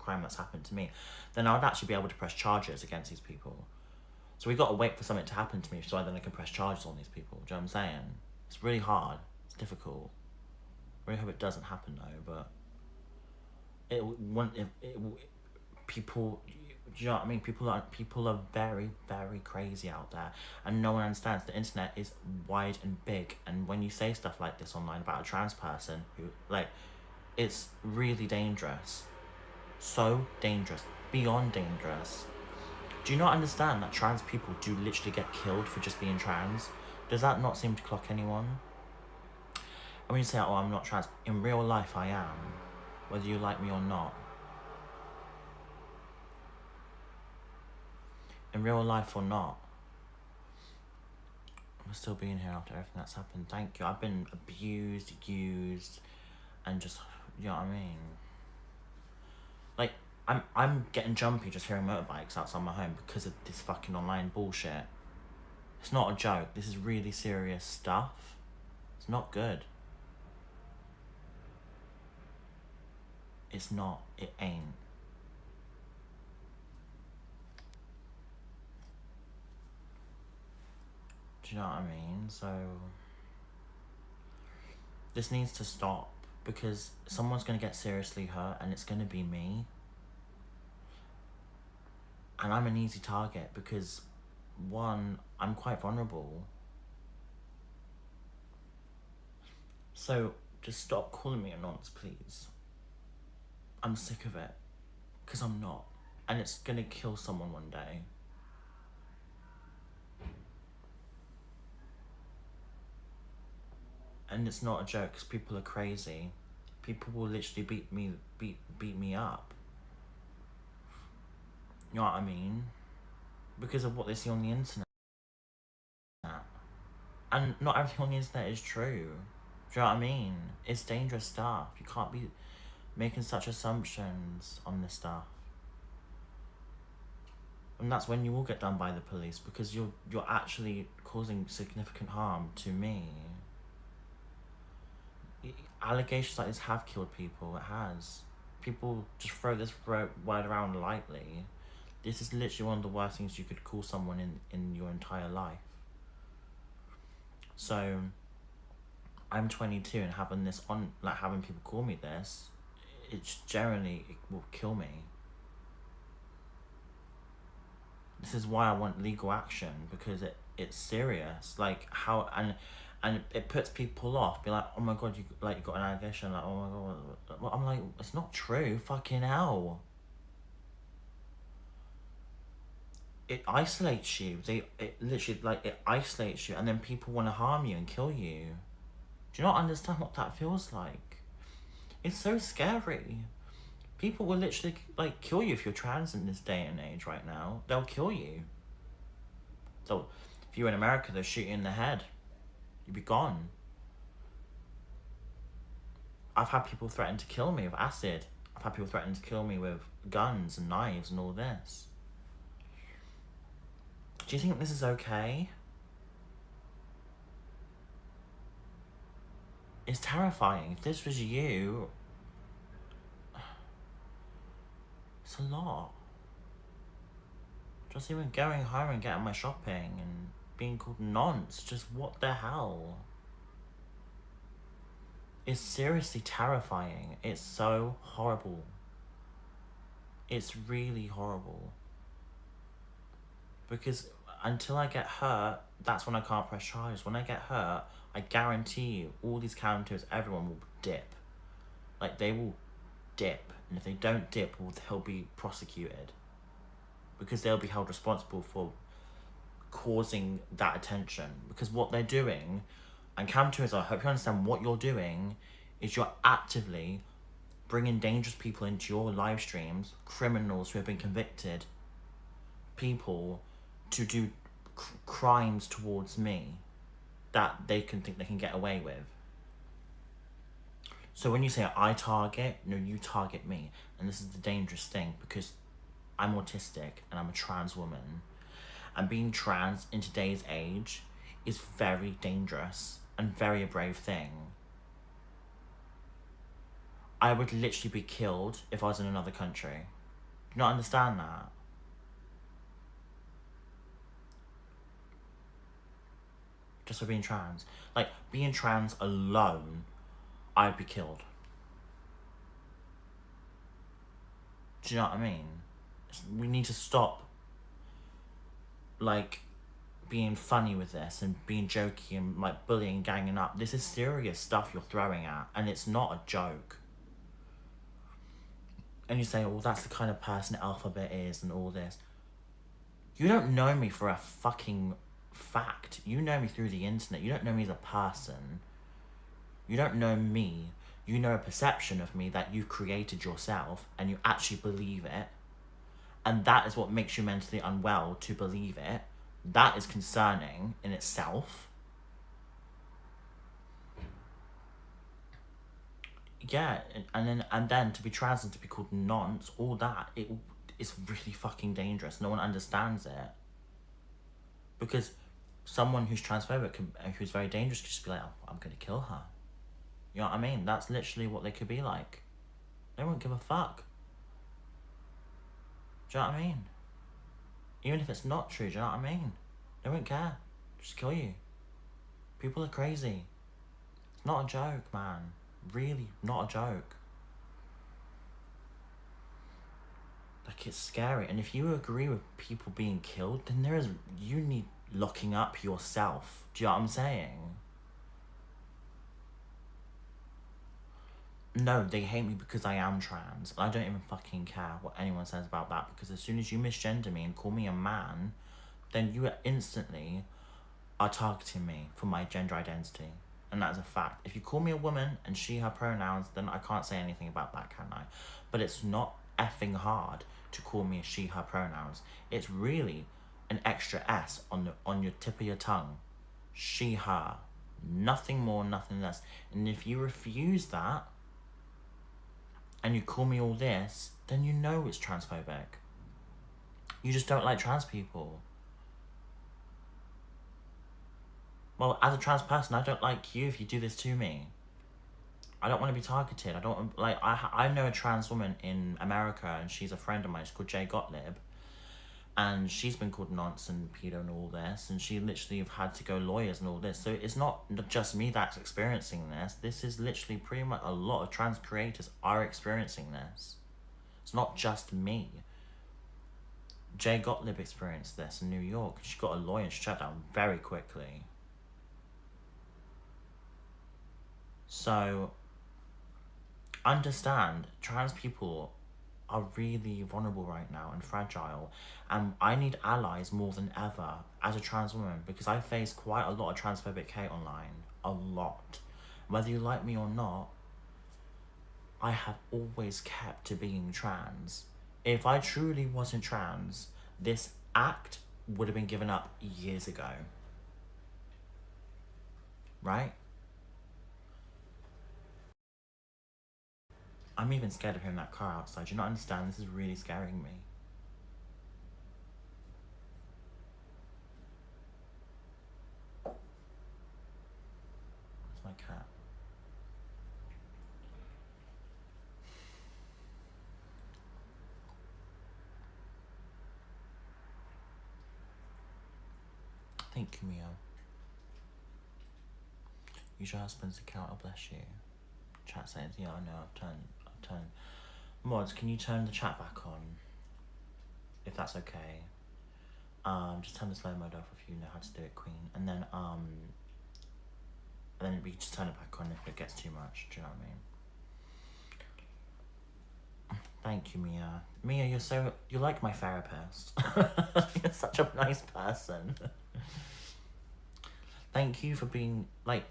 crime that's happened to me, then I would actually be able to press charges against these people. So we got to wait for something to happen to me so then I can press charges on these people. Do you know what I'm saying? It's really hard. It's difficult. I really hope it doesn't happen though, but people, do you know what I mean? People are very, very crazy out there, and no one understands the internet is wide and big. And when you say stuff like this online about a trans person, who like, it's really dangerous, so dangerous, beyond dangerous. Do you not understand that trans people do literally get killed for just being trans? Does that not seem to clock anyone? And when you say, oh, I'm not trans, in real life I am, whether you like me or not. In real life or not. I'm still being here after everything that's happened. Thank you. I've been abused, used, and just, you know what I mean? Like, I'm getting jumpy just hearing motorbikes outside my home because of this fucking online bullshit. It's not a joke. This is really serious stuff. It's not good. It's not. It ain't. Do you know what I mean? So this needs to stop, because someone's going to get seriously hurt and it's going to be me. And I'm an easy target because, one, I'm quite vulnerable. So just stop calling me a nonce, please. I'm sick of it, because I'm not. And it's going to kill someone one day. And it's not a joke, because people are crazy. People will literally beat me up. You know what I mean? Because of what they see on the internet. And not everything on the internet is true. Do you know what I mean? It's dangerous stuff. You can't be making such assumptions on this stuff. And that's when you will get done by the police, because you're actually causing significant harm to me. Allegations like this have killed people. It has. People just throw this word around lightly. This is literally one of the worst things you could call someone in your entire life. So I'm 22 and having this on, like having people call me this, it will kill me. This is why I want legal action, because it's serious. Like how, and it puts people off. Be like, oh my god, you got an allegation. Like, oh my god. Well, I'm like, it's not true. Fucking hell. It isolates you. It literally, like, it isolates you, and then people want to harm you and kill you. Do you not understand what that feels like? It's so scary. People will literally, like, kill you if you're trans in this day and age right now. They'll kill you. So, if you're in America, they'll shoot you in the head. You'd be gone. I've had people threaten to kill me with acid. I've had people threaten to kill me with guns and knives and all this. Do you think this is okay? It's terrifying. If this was you, it's a lot. Just even going home and getting my shopping and being called nonce, just what the hell? It's seriously terrifying. It's so horrible. It's really horrible. Because until I get hurt, that's when I can't press charges. When I get hurt, I guarantee you, all these counters, everyone will dip. Like, they will dip. And if they don't dip, they'll be prosecuted. Because they'll be held responsible for causing that attention. Because what they're doing, and counters, I hope you understand what you're doing, is you're actively bringing dangerous people into your live streams, criminals who have been convicted, people to do crimes towards me that they can think they can get away with. So when you say I target, no, you target me. And this is the dangerous thing, because I'm autistic and I'm a trans woman, and being trans in today's age is very dangerous and very a brave thing. I would literally be killed if I was in another country. Do you not understand that? Just for being trans. Like, being trans alone, I'd be killed. Do you know what I mean? We need to stop, like, being funny with this and being jokey and, like, bullying, ganging up. This is serious stuff you're throwing at, and it's not a joke. And you say, well, that's the kind of person Elphaba is and all this. You don't know me for a fucking fact. You know me through the internet. You don't know me as a person. You don't know me. You know a perception of me that you've created yourself, and you actually believe it. And that is what makes you mentally unwell, to believe it. That is concerning in itself. Yeah, and then to be trans and to be called nonce, all that, it's really fucking dangerous. No one understands it. Because someone who's transphobic, who's very dangerous, could just be like, oh, I'm going to kill her. You know what I mean? That's literally what they could be like. They won't give a fuck. Do you know what I mean? Even if it's not true, do you know what I mean? They won't care. Just kill you. People are crazy. It's not a joke, man. Really, not a joke. Like, it's scary. And if you agree with people being killed, then you need locking up yourself. Do you know what I'm saying? No, they hate me because I am trans. I don't even fucking care what anyone says about that, because as soon as you misgender me and call me a man, then you instantly are targeting me for my gender identity. And that is a fact. If you call me a woman and she, her pronouns, then I can't say anything about that, can I? But it's not effing hard to call me a she, her pronouns. It's really an extra S on your tip of your tongue. She, her. Nothing more, nothing less. And if you refuse that, and you call me all this, then you know it's transphobic. You just don't like trans people. Well, as a trans person, I don't like you if you do this to me. I don't want to be targeted. I don't, like, I know a trans woman in America, and she's a friend of mine. She's called Jay Gottlieb. And she's been called nonce and pedo and all this, and she literally have had to go lawyers and all this. So it's not just me that's experiencing this. This is literally pretty much a lot of trans creators are experiencing this. It's not just me. Jay Gottlieb experienced this in New York. She got a lawyer and she shut down very quickly. So, understand, trans people are really vulnerable right now and fragile, and I need allies more than ever as a trans woman, because I face quite a lot of transphobic hate online. A lot. Whether you like me or not, I have always kept to being trans. If I truly wasn't trans, this act would have been given up years ago. Right? I'm even scared of hearing that car outside. Do you not understand? This is really scaring me. Where's my cat? Thank you, Mia. Use your husband's account, oh bless you. Chat says, yeah, I know, I've turned. Mods, can you turn the chat back on? If that's okay. Just turn the slow mode off if you know how to do it, Queen. And then we just turn it back on if it gets too much, do you know what I mean? Thank you, Mia. Mia, you're like my therapist. You're such a nice person. Thank you for being, like,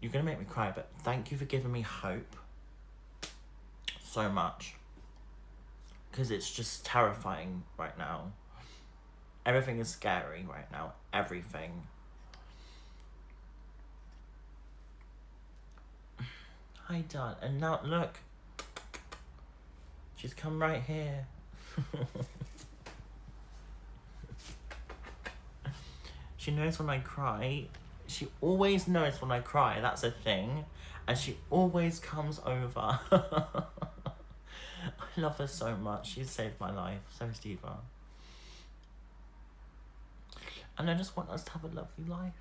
you're gonna make me cry, but thank you for giving me hope so much. Because it's just terrifying right now. Everything is scary right now. Everything. Hi, darling. And now, look. She's come right here. She knows when I cry. She always knows when I cry, that's a thing. And she always comes over. I love her so much. She's saved my life. So is Diva. And I just want us to have a lovely life.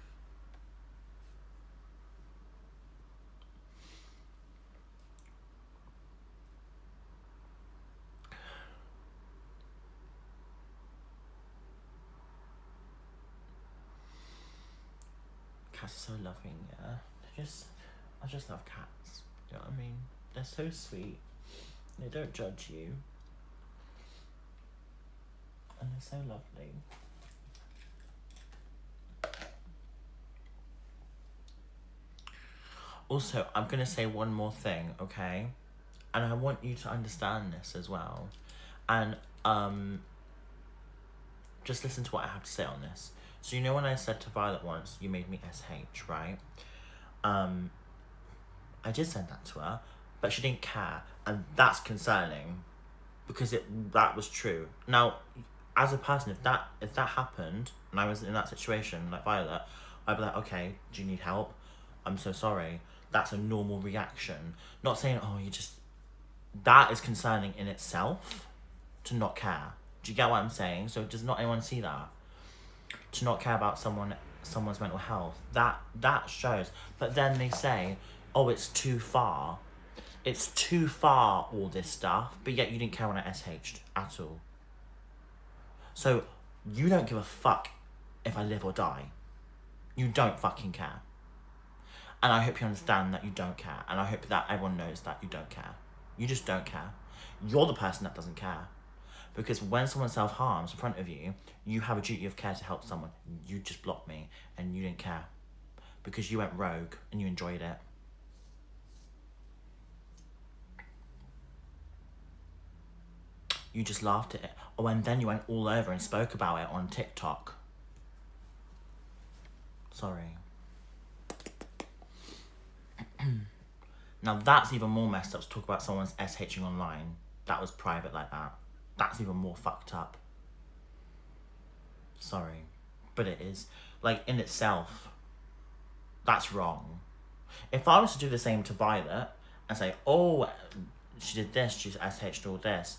Cats are so loving, yeah. I just love cats. You know what I mean? They're so sweet. They don't judge you. And they're so lovely. Also, I'm going to say one more thing, okay? And I want you to understand this as well. And just listen to what I have to say on this. So you know when I said to Violet once, you made me SH, right? I did send that to her, but she didn't care. And that's concerning because that was true. Now, as a person, if that happened and I was in that situation, like Violet, I'd be like, okay, do you need help? I'm so sorry. That's a normal reaction. Not saying, oh, that is concerning in itself to not care. Do you get what I'm saying? So does not anyone see that? To not care about someone's mental health. That shows. But then they say, oh, it's too far. It's too far, all this stuff, but yet you didn't care when I SH'd at all. So you don't give a fuck if I live or die. You don't fucking care. And I hope you understand that you don't care. And I hope that everyone knows that you don't care. You just don't care. You're the person that doesn't care. Because when someone self-harms in front of you, you have a duty of care to help someone. You just blocked me and you didn't care. Because you went rogue and you enjoyed it. You just laughed at it. Oh, and then you went all over and spoke about it on TikTok. Sorry. Now that's even more messed up to talk about someone's SHing online. That was private like that. That's even more fucked up. Sorry. But it is. Like, in itself, that's wrong. If I was to do the same to Violet and say, oh, she did this, she's SH'd all this,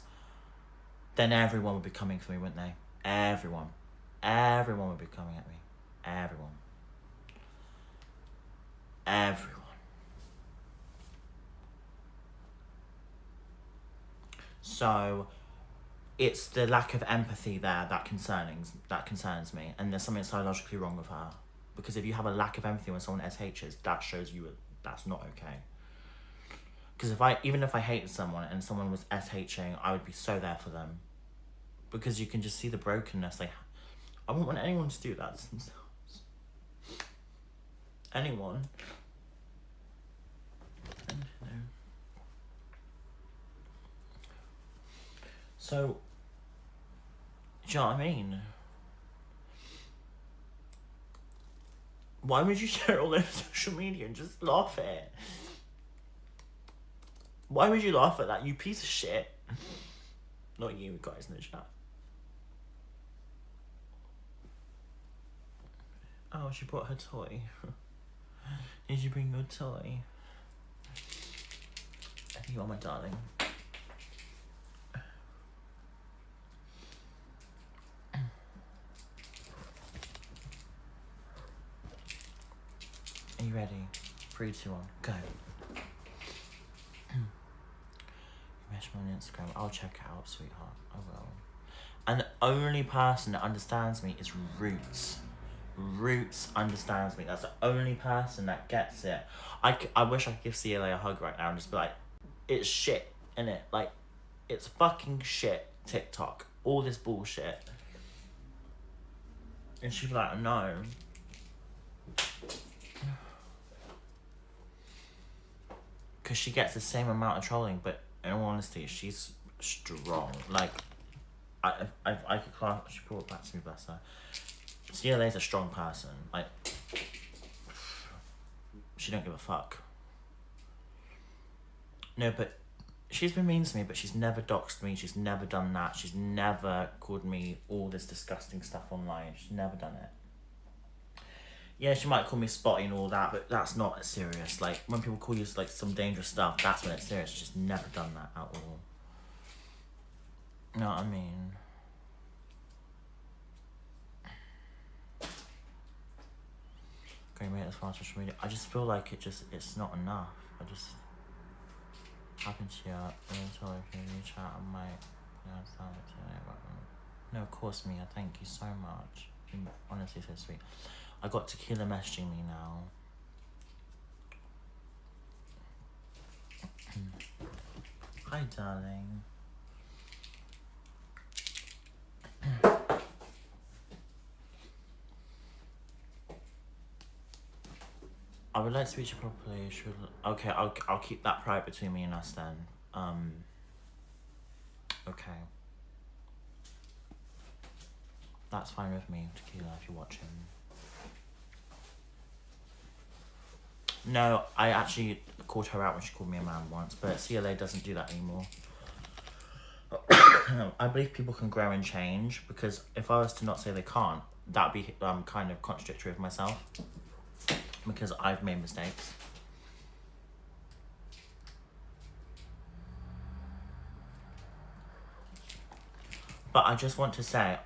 then everyone would be coming for me, wouldn't they? Everyone. Everyone would be coming at me. Everyone. Everyone. So it's the lack of empathy there that concerns me, and there's something psychologically wrong with her. Because if you have a lack of empathy when someone SHs, that shows you that's not okay. Because even if I hated someone and someone was SHing, I would be so there for them. Because you can just see the brokenness. Like, I wouldn't want anyone to do that to themselves. Anyone. So, do you know what I mean? Why would you share it all over social media and just laugh at it? Why would you laugh at that, you piece of shit? Not you guys in the chat. Oh, she brought her toy. Did you bring your toy? You are my darling. Are you ready? 3, 2, 1, go. You message me on Instagram. I'll check it out, sweetheart. I will. And the only person that understands me is Roots. Roots understands me. That's the only person that gets it. I wish I could give CLA a hug right now and just be like, it's shit, innit? Like, it's fucking shit, TikTok. All this bullshit. And she'd be like, no. Because she gets the same amount of trolling, but in all honesty, she's strong. Like, I could class, she brought it back to me, bless her. CLA's a strong person. Like, she don't give a fuck. No, but she's been mean to me, but she's never doxed me. She's never done that. She's never called me all this disgusting stuff online. She's never done it. Yeah, she might call me spotty and all that, but that's not serious. Like, when people call you like some dangerous stuff, that's when it's serious. She's never done that at all. You know what I mean? Going rate as far as social media. I just feel like it's not enough. I just happened to you. Until if you reach out, I might. No, of course, Mia. Thank you so much. You're honestly so sweet. I got Tequila messaging me now. Hi, darling. I would like to speak to you properly. Okay, I'll keep that private between me and us then. Okay. That's fine with me, Tequila, if you're watching. No, I actually called her out when she called me a man once, but CLA doesn't do that anymore. I believe people can grow and change, because if I was to not say they can't, that'd be kind of contradictory of myself, because I've made mistakes. But I just want to say,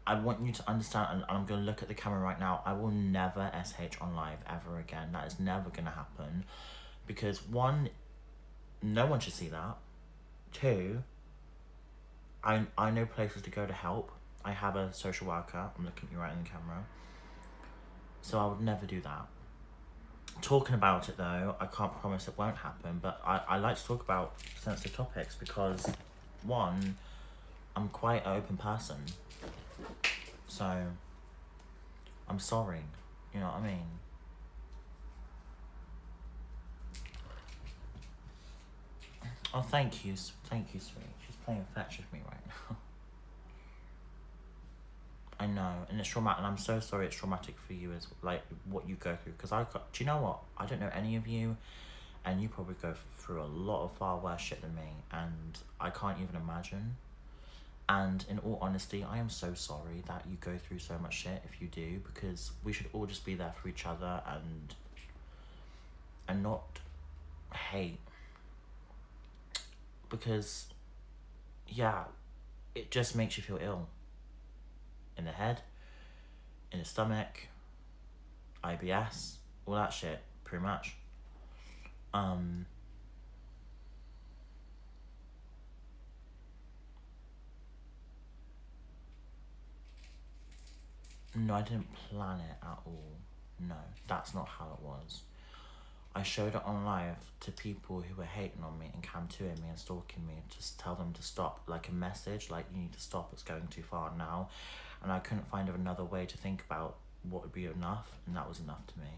I want you to understand, and I'm going to look at the camera right now, I will never SH on live ever again. That is never going to happen. Because one, no one should see that. Two, I know places to go to help. I have a social worker. I'm looking at you right in the camera. So I would never do that. Talking about it though, I can't promise it won't happen, but I like to talk about sensitive topics because, one, I'm quite an open person. So, I'm sorry. You know what I mean? Oh, thank you, sweet. She's playing fetch with me right now. I know, and it's traumatic, and I'm so sorry it's traumatic for you as, like, what you go through, because do you know what? I don't know any of you, and you probably go through a lot of far worse shit than me, and I can't even imagine. And in all honesty, I am so sorry that you go through so much shit if you do, because we should all just be there for each other and not hate. Because, yeah, it just makes you feel ill. In the head, in the stomach, IBS, all that shit, pretty much. No, I didn't plan it at all. No, that's not how it was. I showed it on live to people who were hating on me and cam-2ing me and stalking me, just tell them to stop, like a message, like, you need to stop, it's going too far now. And I couldn't find another way to think about what would be enough, and that was enough to me.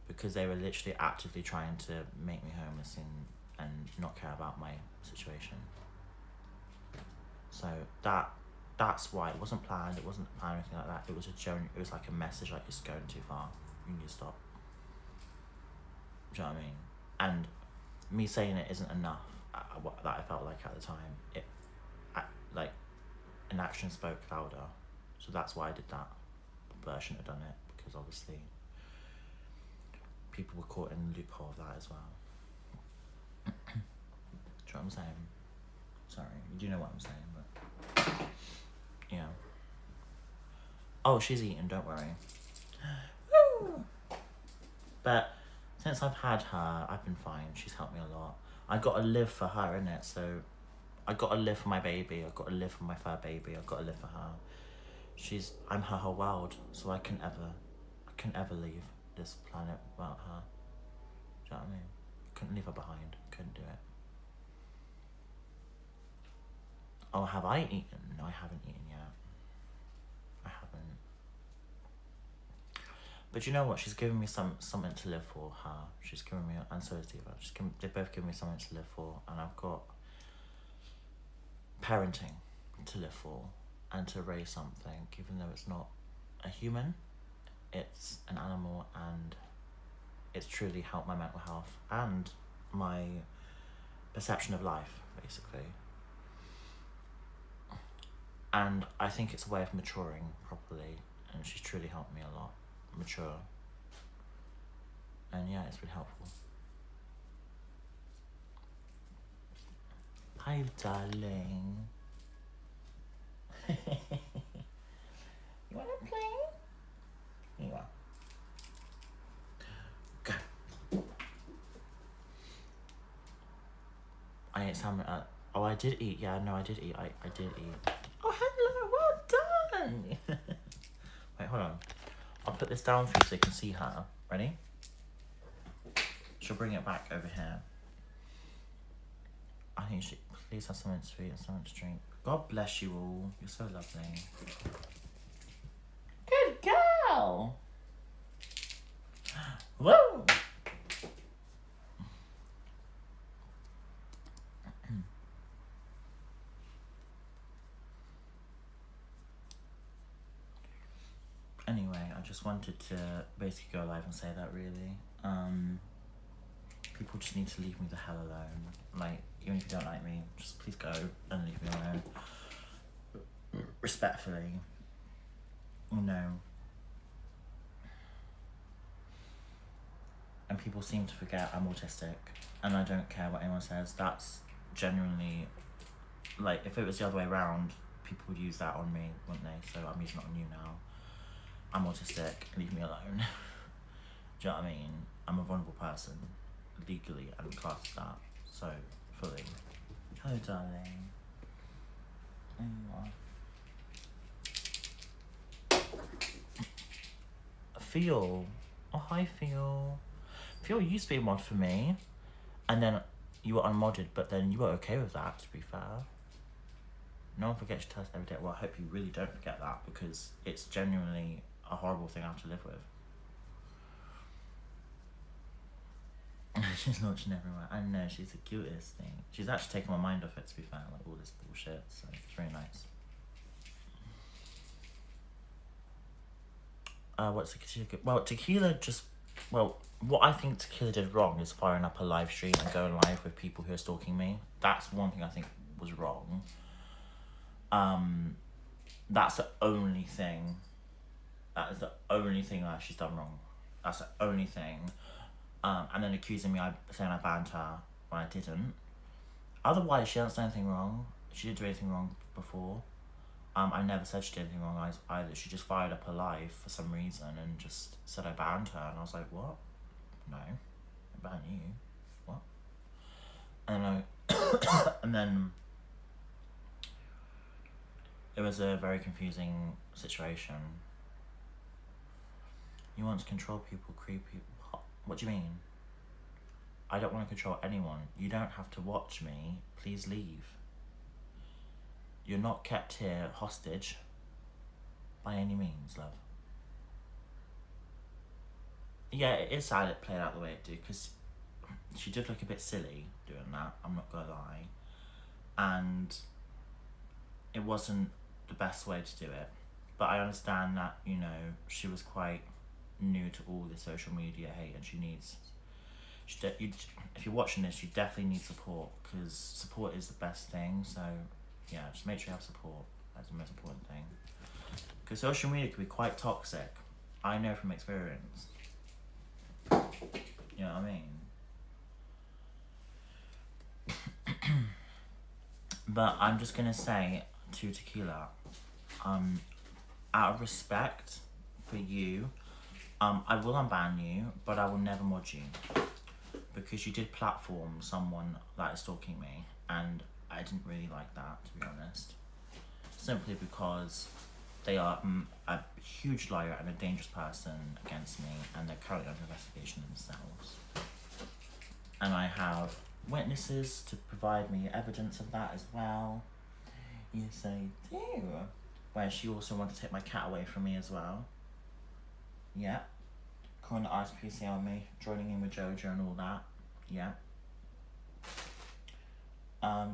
Because they were literally actively trying to make me homeless and not care about my situation. So that's why. It wasn't planned, it wasn't planned or anything like that. It was it was like a message, like, it's going too far, you need to stop. Do you know what I mean? And me saying it isn't enough, that I felt like at the time. Like, an action spoke louder. So that's why I did that. But I shouldn't have done it, because obviously people were caught in the loophole of that as well. Do you know what I'm saying? Sorry, you do know what I'm saying, but yeah. Oh, she's eating, don't worry. Woo! But since I've had her, I've been fine. She's helped me a lot. I gotta live for her, innit? So I gotta live for my baby. I gotta live for my fur baby. I gotta live for her. I'm her whole world. So I can ever leave this planet without her. Do you know what I mean? Couldn't leave her behind. Couldn't do it. Oh, have I eaten? No, I haven't eaten yet. I haven't. But you know what? She's given me something to live for, her. She's given me, and so is Diva. They both give me something to live for, and I've got parenting to live for, and to raise something, even though it's not a human, it's an animal, and it's truly helped my mental health and my perception of life, basically. And I think it's a way of maturing properly and she's truly helped me a lot mature. And yeah, it's been helpful. Hi, darling. You wanna play? Here you are. Go. I ate salmon. Oh, I did eat. Yeah, no, I did eat. I did eat. Oh, hello. Well done. Wait, hold on. I'll put this down for you so you can see her. Ready? She'll bring it back over here. I think you should please have something sweet and something to drink. God bless you all. You're so lovely. Good girl. Whoa. Anyway, I just wanted to basically go live and say that really. People just need to leave me the hell alone. Like, even if you don't like me, just please go and leave me alone. Respectfully. You know. And people seem to forget I'm autistic. And I don't care what anyone says. That's genuinely, like, if it was the other way around, people would use that on me, wouldn't they? So I'm using it on you now. I'm autistic, leave me alone. Do you know what I mean? I'm a vulnerable person, legally, and class that, so fully. Hello, darling. There you are. Feel. Oh, hi, Feel. Feel used to be a mod for me, and then you were unmodded, but then you were okay with that, to be fair. No one forgets your test every day. Well, I hope you really don't forget that, because it's genuinely a horrible thing I have to live with. She's launching everywhere. I know, she's the cutest thing. She's actually taken my mind off it, to be fair, like all this bullshit, so it's very nice. What's Tequila? Well, Tequila just, well, what I think Tequila did wrong is firing up a live stream and going live with people who are stalking me. That's one thing I think was wrong. That's the only thing. That is the only thing that she's done wrong. That's the only thing. And then accusing me saying I banned her when I didn't. Otherwise, she hasn't done anything wrong. She didn't do anything wrong before. I never said she did anything wrong either. She just fired up her live for some reason and just said I banned her. And I was like, what? No, I banned you. What? And and then it was a very confusing situation. You want to control people, creepy. What do you mean? I don't want to control anyone. You don't have to watch me. Please leave. You're not kept here hostage by any means, love. Yeah, it is sad it played out the way it did, because she did look a bit silly doing that, I'm not gonna lie. And it wasn't the best way to do it. But I understand that, you know, she was quite new to all the social media hate, and she needs, if you're watching this, you definitely need support, because support is the best thing. So yeah, just make sure you have support. That's the most important thing, because social media can be quite toxic. I know from experience. You know what I mean? But I'm just gonna say to Tequila, out of respect for you, I will unban you, but I will never mod you, because you did platform someone that is stalking me, and I didn't really like that, to be honest. Simply because they are a huge liar and a dangerous person against me, and they're currently under investigation themselves. And I have witnesses to provide me evidence of that as well. Yes, I do. Where she also wanted to take my cat away from me as well. Yeah. Calling the RSPCA on me, joining in with Jojo and all that. Yeah.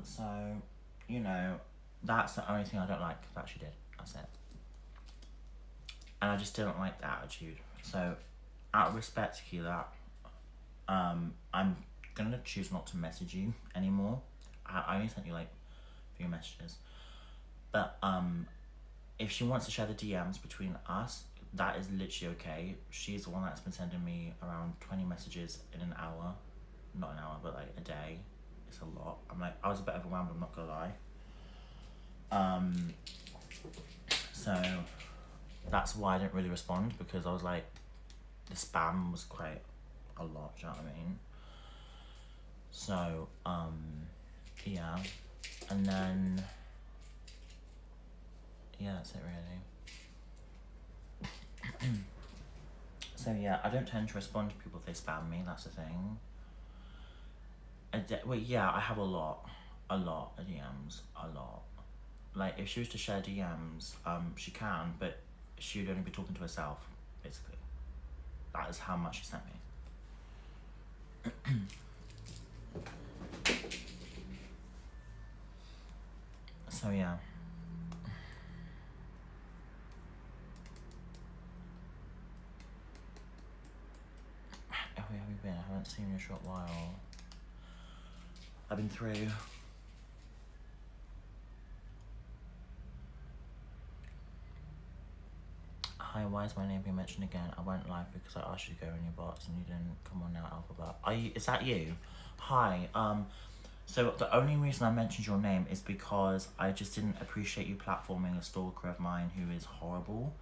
So, you know, that's the only thing I don't like that she did. That's it. And I just didn't like the attitude. So, out of respect, Tequila, I'm gonna choose not to message you anymore. I only sent you like a few messages. But if she wants to share the DMs between us, that is literally okay. She's the one that's been sending me around 20 messages in an hour. Not an hour, but like a day. It's a lot. I'm like, I was a bit overwhelmed, I'm not gonna lie. So that's why I didn't really respond, because I was like, the spam was quite a lot, do you know what I mean? So, yeah. And then, yeah, that's it really. So yeah, I don't tend to respond to people if they spam me, that's the thing. Well, yeah, I have a lot of DMs, a lot. Like, if she was to share DMs, she can, but she would only be talking to herself, basically. That is how much she sent me. So yeah. Where have you been? I haven't seen you in a short while. I've been through. Hi, why is my name being mentioned again? I went live because I asked you to go in your box and you didn't. Come on now, Elphaba. Is that you? Hi. So the only reason I mentioned your name is because I just didn't appreciate you platforming a stalker of mine who is horrible.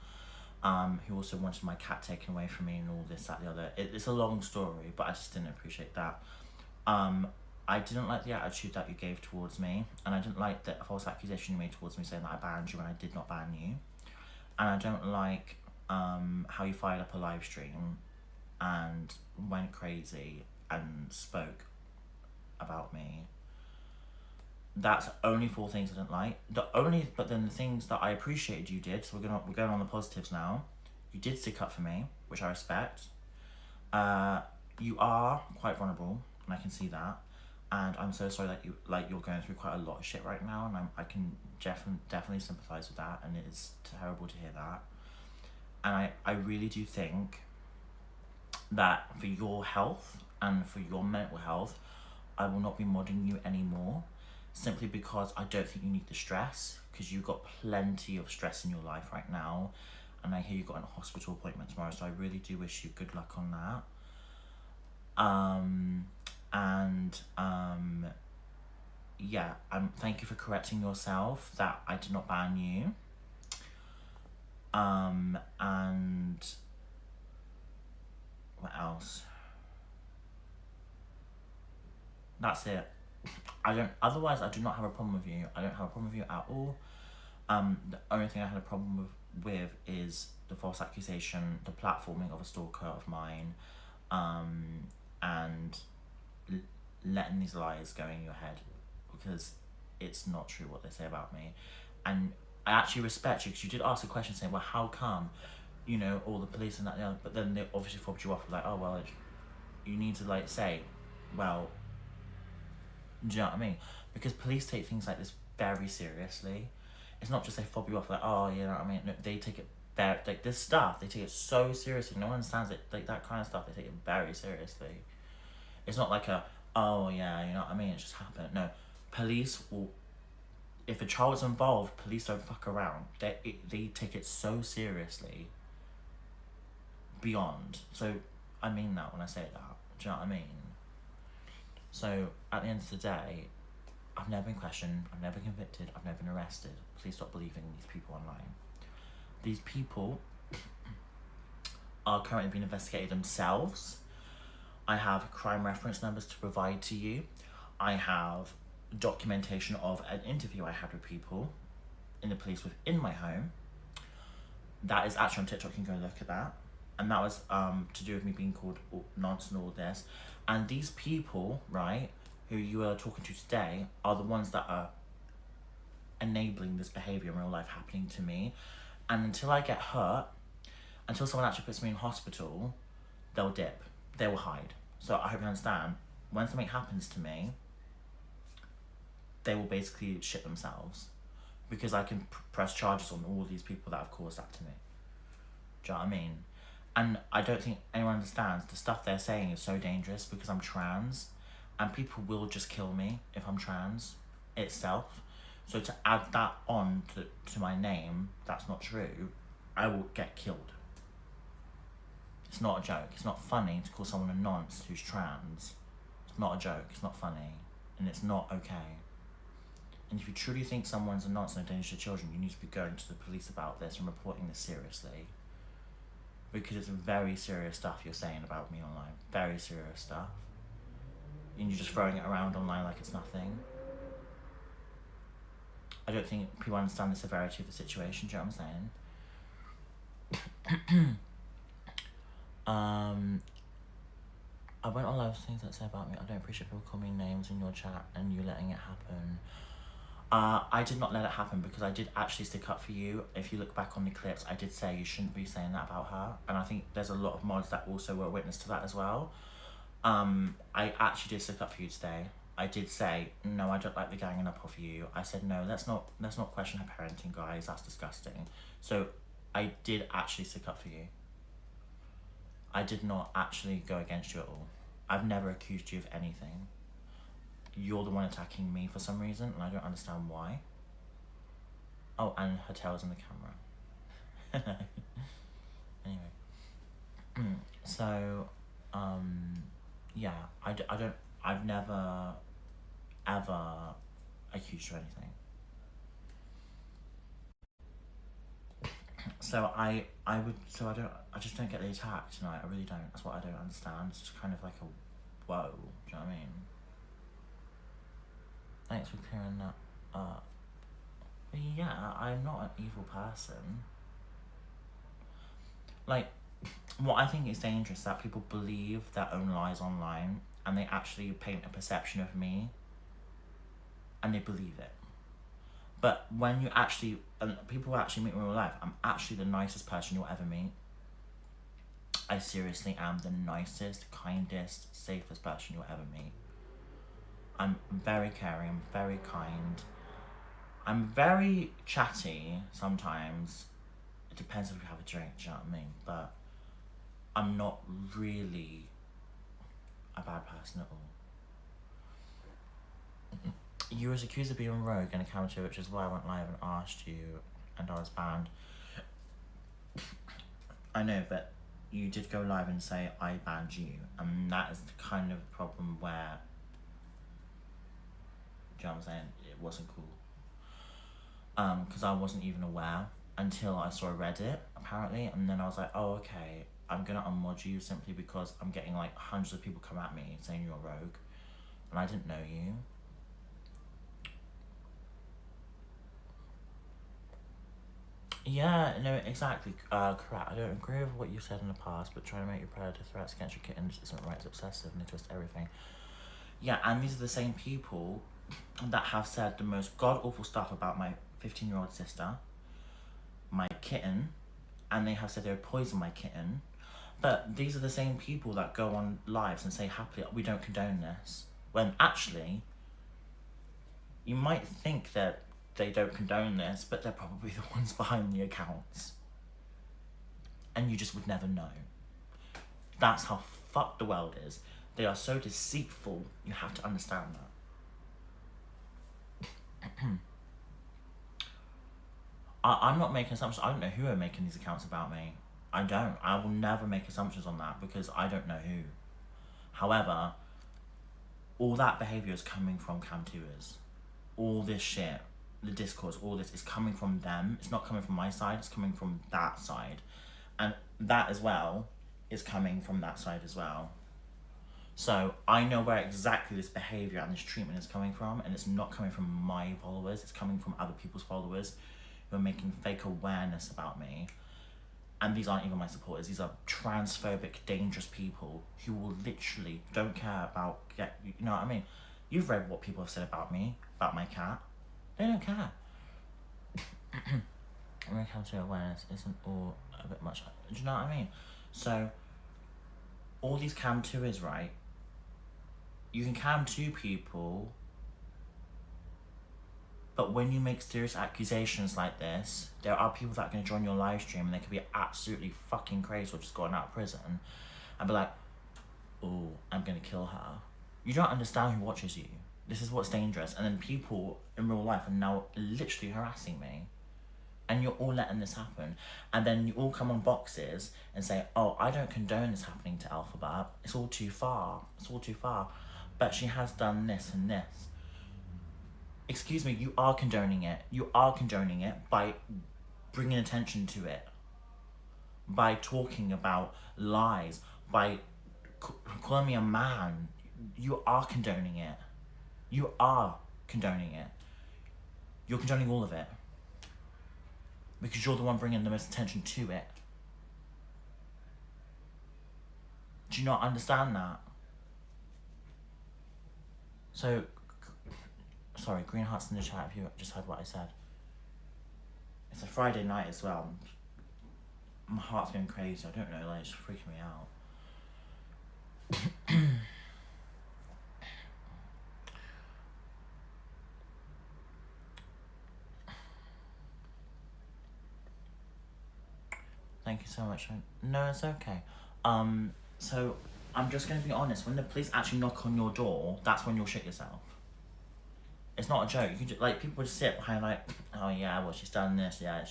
Who also wanted my cat taken away from me and all this, that, the other. It's a long story, but I just didn't appreciate that. I didn't like the attitude that you gave towards me, and I didn't like the false accusation you made towards me saying that I banned you when I did not ban you. And I don't like how you fired up a live stream and went crazy and spoke about me. That's only 4 things I didn't like. But then the things that I appreciated you did, so we're going on the positives now. You did stick up for me, which I respect. You are quite vulnerable, and I can see that. And I'm so sorry that you're going through quite a lot of shit right now, and I can definitely sympathize with that, and it is terrible to hear that. And I really do think that for your health and for your mental health, I will not be modding you anymore, simply because I don't think you need the stress, because you've got plenty of stress in your life right now, and I hear you've got a hospital appointment tomorrow, so I really do wish you good luck on that. Yeah, thank you for correcting yourself that I did not ban you. And what else? That's it. Otherwise I do not have a problem with you. I don't have a problem with you at all. The only thing I had a problem with is the false accusation, the platforming of a stalker of mine, and letting these lies go in your head, because it's not true what they say about me. And I actually respect you, because you did ask a question saying, well, how come, all the police and that, but then they obviously fobbed you off, like, oh, well, you need to, like, say, well, do you know what I mean? Because police take things like this very seriously. It's not just they fob you off, like, oh, you know what I mean? No, they take it very, like, this stuff, they take it so seriously. No one understands it, like, that kind of stuff, they take it very seriously. It's not like oh, yeah, you know what I mean? It just happened. No, police will, if a child's involved, police don't fuck around. They take it so seriously. Beyond. So, I mean that when I say that. Do you know what I mean? So, at the end of the day, I've never been questioned, I've never been convicted, I've never been arrested. Please stop believing these people online. These people are currently being investigated themselves. I have crime reference numbers to provide to you. I have documentation of an interview I had with people in the police within my home. That is actually on TikTok, you can go look at that. And that was to do with me being called nonsense and all this. And these people, right, who you are talking to today, are the ones that are enabling this behaviour in real life happening to me. And until I get hurt, until someone actually puts me in hospital, they'll dip. They will hide. So I hope you understand, when something happens to me, they will basically shit themselves, because I can press charges on all these people that have caused that to me. Do you know what I mean? And I don't think anyone understands the stuff they're saying is so dangerous, because I'm trans, and people will just kill me if I'm trans itself. So to add that on to my name, that's not true, I will get killed. It's not a joke. It's not funny to call someone a nonce who's trans. It's not a joke. It's not funny. And it's not okay. And if you truly think someone's a nonce and a danger to children, you need to be going to the police about this and reporting this seriously. Because it's very serious stuff you're saying about me online. Very serious stuff. And you're just throwing it around online like it's nothing. I don't think people understand the severity of the situation, do you know what I'm saying? I went on live things that say about me. I don't appreciate people calling me names in your chat and you letting it happen. I did not let it happen because I did actually stick up for you. If you look back on the clips, I did say you shouldn't be saying that about her. And I think there's a lot of mods that also were witness to that as well. I actually did stick up for you today. I did say, no, I don't like the ganging up of you. I said, no, let's not question her parenting, guys. That's disgusting. So I did actually stick up for you. I did not actually go against you at all. I've never accused you of anything. You're the one attacking me for some reason, and I don't understand why. Oh, and her tail's in the camera. Anyway. So, yeah, I've never, ever accused you of anything. So I just don't get the attack tonight. I really don't. That's what I don't understand. It's just kind of like a whoa. Do you know what I mean? Thanks for clearing that up. But yeah, I'm not an evil person. Like, what I think is dangerous is that people believe their own lies online and they actually paint a perception of me and they believe it. But when you actually, and people actually meet me in real life, I'm actually the nicest person you'll ever meet. I seriously am the nicest, kindest, safest person you'll ever meet. I'm very caring, I'm very kind. I'm very chatty sometimes. It depends if we have a drink, do you know what I mean? But I'm not really a bad person at all. You was accused of being rogue in a camera, which is why I went live and asked you, and I was banned. I know, but you did go live and say I banned you, and that is the kind of problem where, do you know what I'm saying, it wasn't cool. Because I wasn't even aware until I saw Reddit, apparently, and then I was like, oh, okay, I'm gonna unmod you simply because I'm getting like hundreds of people come at me saying you're a rogue, and I didn't know you. Yeah, no, exactly, correct. I don't agree with what you said in the past, but trying to make your predator threats against your kittens isn't right, it's obsessive and they twist everything. Yeah, and these are the same people that have said the most god-awful stuff about my 15-year-old sister, my kitten, and they have said they would poison my kitten. But these are the same people that go on lives and say happily, we don't condone this, when actually, you might think that they don't condone this, but they're probably the ones behind the accounts. And you just would never know. That's how fucked the world is. They are so deceitful, you have to understand that. I'm not making assumptions. I don't know who are making these accounts about me. I don't. I will never make assumptions on that because I don't know who. However, all that behaviour is coming from cam-toers. All this shit, the discourse, all this is coming from them. It's not coming from my side, it's coming from that side. And that as well is coming from that side as well. So I know where exactly this behaviour and this treatment is coming from, and it's not coming from my followers, it's coming from other people's followers who are making fake awareness about me. And these aren't even my supporters, these are transphobic, dangerous people who will literally don't care about, you know what I mean? You've read what people have said about me, about my cat. They don't care. When it comes to awareness, isn't all a bit much? Do you know what I mean? So, all these cam-toers, right? You can cam-to people, but when you make serious accusations like this, there are people that are going to join your live stream and they could be absolutely fucking crazy or just gotten out of prison and be like, oh, I'm going to kill her. You don't understand who watches you. This is what's dangerous. And then people in real life are now literally harassing me. And you're all letting this happen. And then you all come on boxes and say, oh, I don't condone this happening to Elphaba. It's all too far. It's all too far. But she has done this and this. Excuse me, you are condoning it. You are condoning it by bringing attention to it. By talking about lies. By calling me a man. You are condoning it. You are condoning it. You're condoning all of it. Because you're the one bringing the most attention to it. Do you not understand that? So, sorry, Green Hearts in the chat if you just heard what I said. It's a Friday night as well. My heart's going crazy. I don't know, like, it's freaking me out. Thank you so much. No, it's okay. So I'm just gonna be honest. When the police actually knock on your door, that's when you'll shit yourself. It's not a joke. You can just, like, people just sit behind like, oh yeah, well she's done this, yeah,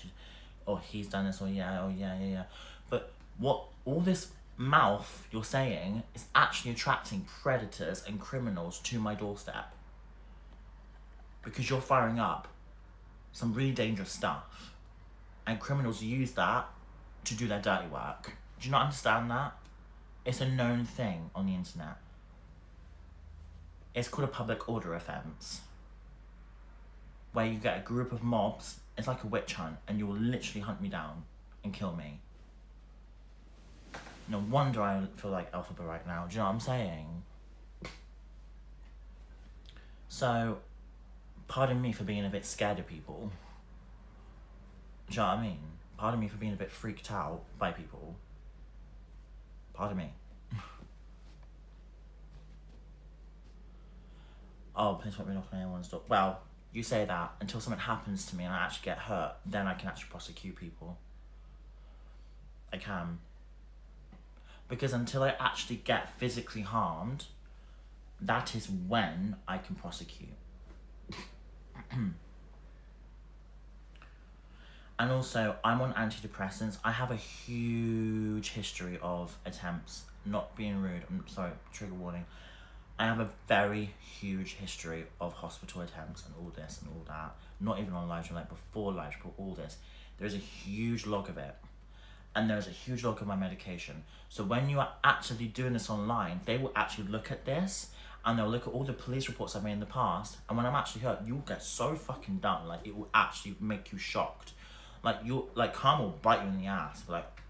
or he's done this, or yeah, oh yeah. But what all this mouth you're saying is actually attracting predators and criminals to my doorstep. Because you're firing up some really dangerous stuff, and criminals use that to do their dirty work. Do you not understand that? It's a known thing on the internet. It's called a public order offence. Where you get a group of mobs, it's like a witch hunt, and you will literally hunt me down and kill me. No wonder I feel like Elphaba right now. Do you know what I'm saying? So, pardon me for being a bit scared of people. Do you know what I mean? Pardon me for being a bit freaked out by people. Pardon me. Oh, please won't be knocking on anyone's door. Well, you say that until something happens to me and I actually get hurt, then I can actually prosecute people. I can. Because until I actually get physically harmed, that is when I can prosecute. And also, I'm on antidepressants. I have a huge history of attempts, not being rude, I'm sorry, trigger warning. I have a very huge history of hospital attempts and all this and all that. Not even on live stream, like before live stream, all this. There's a huge log of it. And there's a huge log of my medication. So when you are actually doing this online, they will actually look at this and they'll look at all the police reports I've made in the past. And when I'm actually hurt, you'll get so fucking done. Like, it will actually make you shocked. Like, karma will bite you in the ass. Like,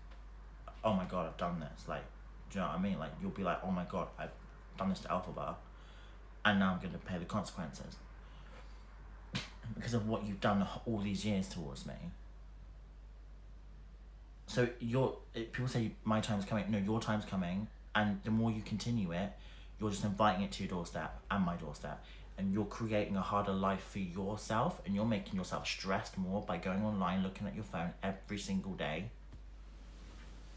oh my god, I've done this. Like, do you know what I mean? Like, you'll be like, oh my god, I've done this to Elphaba, and now I'm going to pay the consequences. Because of what you've done all these years towards me. So, people say, my time's coming. No, your time's coming. And the more you continue it, you're just inviting it to your doorstep and my doorstep. And you're creating a harder life for yourself, and you're making yourself stressed more by going online, looking at your phone every single day.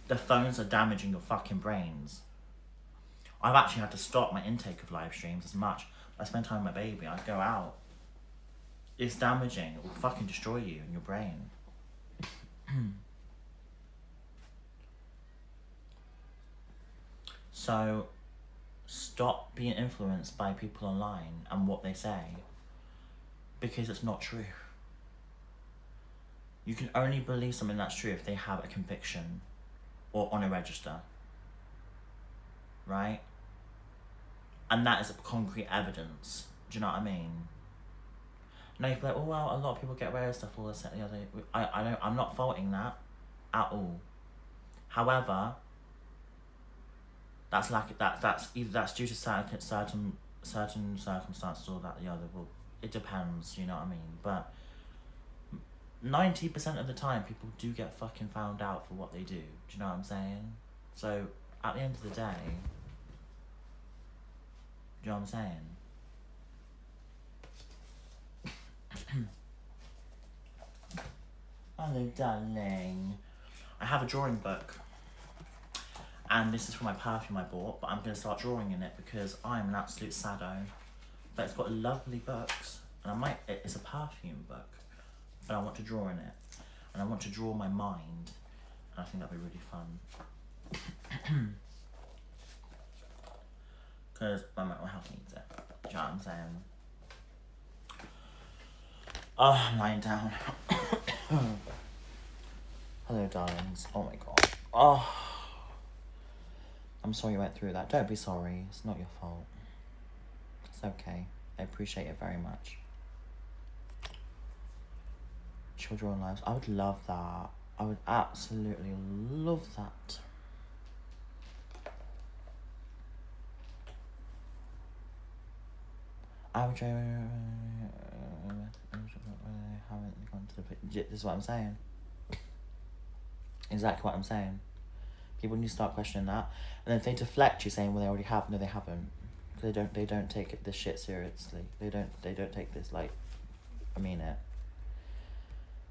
The phones are damaging your fucking brains. I've actually had to stop my intake of live streams as much. I spend time with my baby, I go out. It's damaging, it will fucking destroy you and your brain. So, stop being influenced by people online and what they say, because it's not true. You can only believe something that's true if they have a conviction or on a register, right? And that is concrete evidence. Do you know what I mean? Now you're like, oh well, a lot of people get away with stuff, all this, that, the other. I'm not faulting that at all. However, that's either that's due to certain circumstances or that the other. Well, it depends, you know what I mean? But 90% of the time, people do get fucking found out for what they do. Do you know what I'm saying? So at the end of the day, do you know what I'm saying? Hello, darling. I have a drawing book. And this is for my perfume I bought, but I'm going to start drawing in it because I'm an absolute sado. But it's got lovely books, and it's a perfume book, but I want to draw in it, and I want to draw my mind, and I think that'd be really fun. Because my mental health needs it. Do you know what I'm saying? Oh, I'm lying down. Hello, darlings. Oh my god. Oh. I'm sorry you went through that. Don't be sorry. It's not your fault. It's okay. I appreciate it very much. Children lives. I would love that. I would absolutely love that. I would haven't gone to the. This is what I'm saying. Exactly what I'm saying. People need to start questioning that, and if they deflect you saying, "Well, they already have," no, they haven't, because they don't take this shit seriously. They don't take this like, I mean it.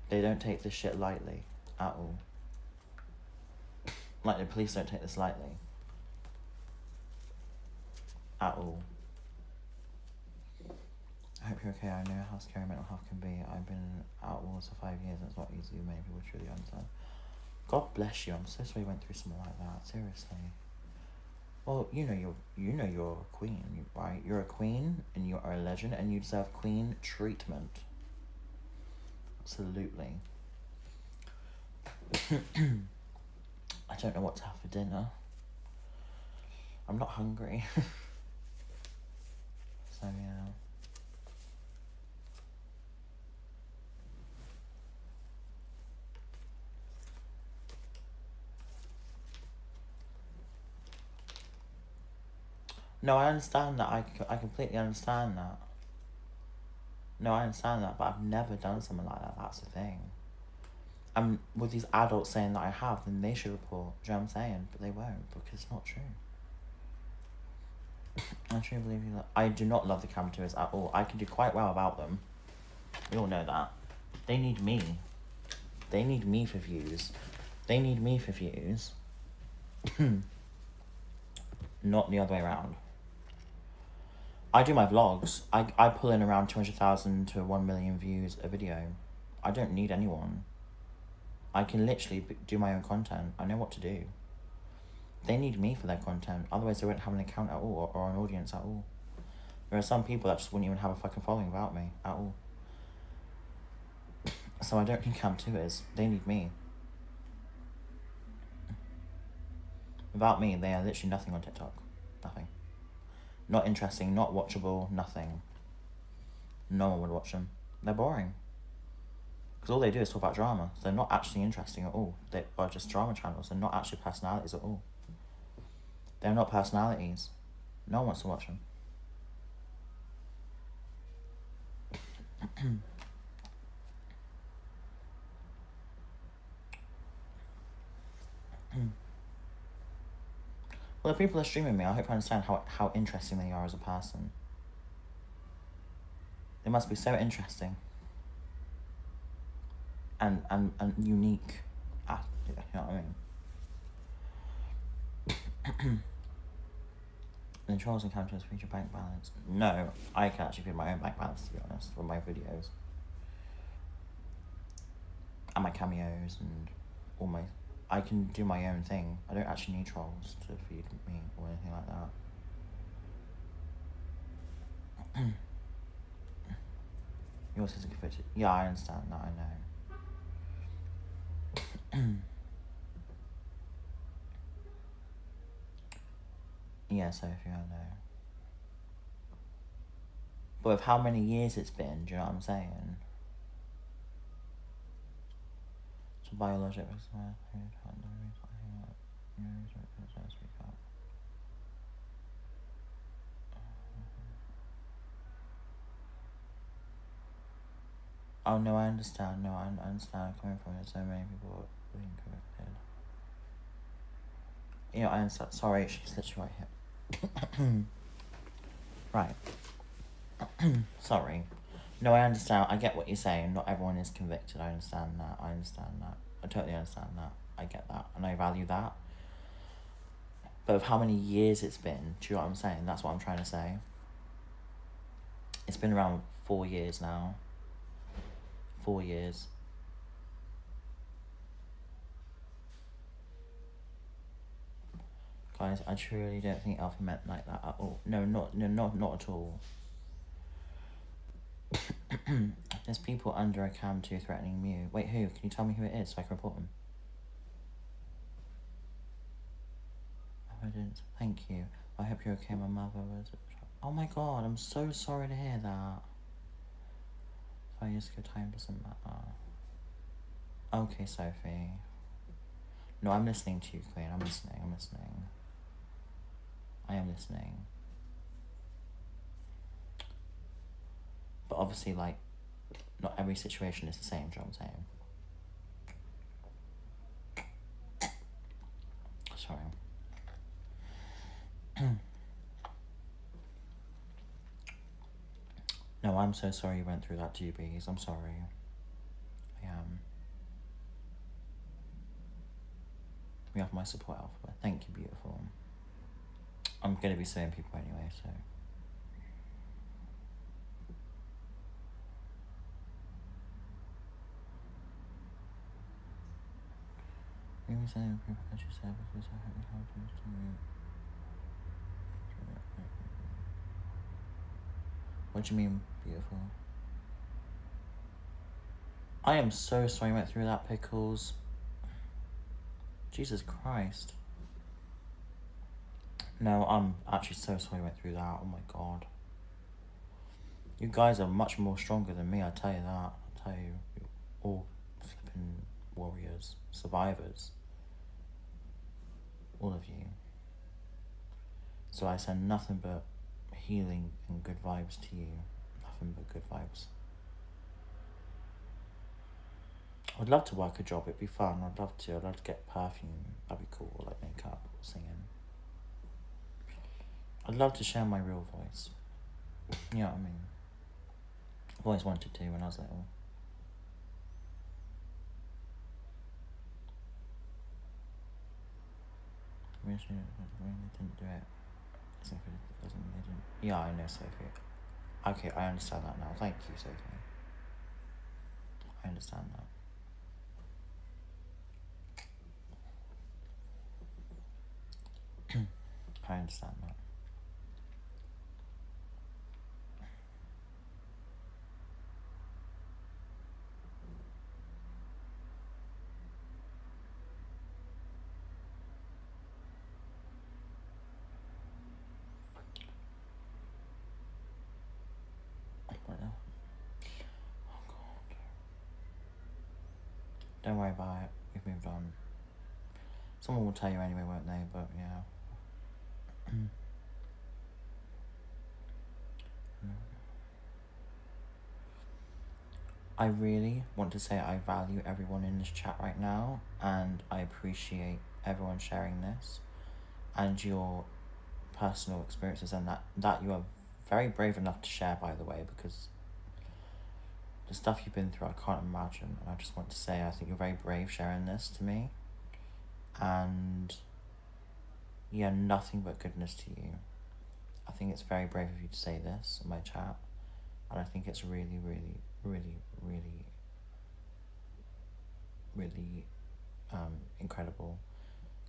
They don't take this shit lightly at all. Like the police don't take this lightly at all. I hope you're okay. I know how scary mental health can be. I've been outdoors for 5 years and it's not easy. Many people truly understand. God bless you. I'm so sorry you went through something like that. Seriously. Well, you know you're a queen, right? You're a queen and you are a legend and you deserve queen treatment. Absolutely. I don't know what to have for dinner. I'm not hungry. So yeah. No, I understand that. I completely understand that. No, I understand that, but I've never done something like that. That's the thing. With these adults saying that I have, then they should report. Do you know what I'm saying? But they won't, because it's not true. I truly believe you. I do not love the camera tours at all. I can do quite well without them. We all know that. They need me. They need me for views. They need me for views. Not the other way around. I do my vlogs. I pull in around 200,000 to 1 million views a video. I don't need anyone. I can literally do my own content. I know what to do. They need me for their content. Otherwise they won't have an account at all or an audience at all. There are some people that just wouldn't even have a fucking following without me at all. So I don't need cam tours. They need me. Without me, they are literally nothing on TikTok. Nothing. Not interesting, not watchable, nothing. No one would watch them. They're boring. Because all they do is talk about drama. So they're not actually interesting at all. They are just drama channels. They're not actually personalities at all. They're not personalities. No one wants to watch them. Well, if people are streaming me, I hope I understand how interesting they are as a person. They must be so interesting. And unique. You know what I mean? The trolls and counters feature bank balance. No, I can actually feed my own bank balance, to be honest, for my videos. And my cameos and all my... I can do my own thing. I don't actually need trolls to feed me or anything like that. Yours isn't conflicted. Yeah, I understand that, I know. Yeah, Sophie, I know. But with how many years it's been, do you know what I'm saying? So biologic was Oh no, I understand. No, I understand coming from it. So many people are being corrected. You know, I understand. Sorry, she's literally right here. Right. Sorry. No, I understand. I get what you're saying. Not everyone is convicted. I understand that. I totally understand that. I get that. And I value that. But of how many years it's been, do you know what I'm saying? That's what I'm trying to say. It's been around 4 years now. 4 years. Guys, I truly don't think Alfie meant like that at all. No, not at all. There's people under a cam 2 threatening Mew. Wait, who? Can you tell me who it is so I can report them? Evidence. Thank you. I hope you're okay. My mother was... Oh my god, I'm so sorry to hear that. 5 years ago, time doesn't matter. Okay, Sophie. No, I'm listening to you, Queen. I'm listening. I am listening. But obviously, like, not every situation is the same, do you know what I'm saying? Sorry. No, I'm so sorry you went through that, GBs. I'm sorry. I am. You have my support, Elphaba. Thank you, beautiful. I'm going to be suing people anyway, so... What do you mean, beautiful? I am so sorry I went through that, Pickles. Jesus Christ. No, I'm actually so sorry I went through that. Oh my god. You guys are much more stronger than me, I tell you that. I tell you, you're all flipping warriors, survivors. All of you. So I send nothing but healing and good vibes to you. Nothing but good vibes. I'd love to work a job, it'd be fun. I'd love to get perfume, that'd be cool, like makeup or singing. I'd love to share my real voice. You know what I mean? I've always wanted to when I was little. They didn't do it. Yeah, I know, Sophie. Okay, I understand that now. Thank you, Sophie. I understand that. I understand that. Don't worry about it. We've moved on. Someone will tell you anyway, won't they? But yeah. I really want to say I value everyone in this chat right now, and I appreciate everyone sharing this and your personal experiences, and that you are very brave enough to share, by the way, because the stuff you've been through I can't imagine, and I just want to say I think you're very brave sharing this to me, and yeah, nothing but goodness to you. I think it's very brave of you to say this in my chat, and I think it's really, really, really, really, really incredible,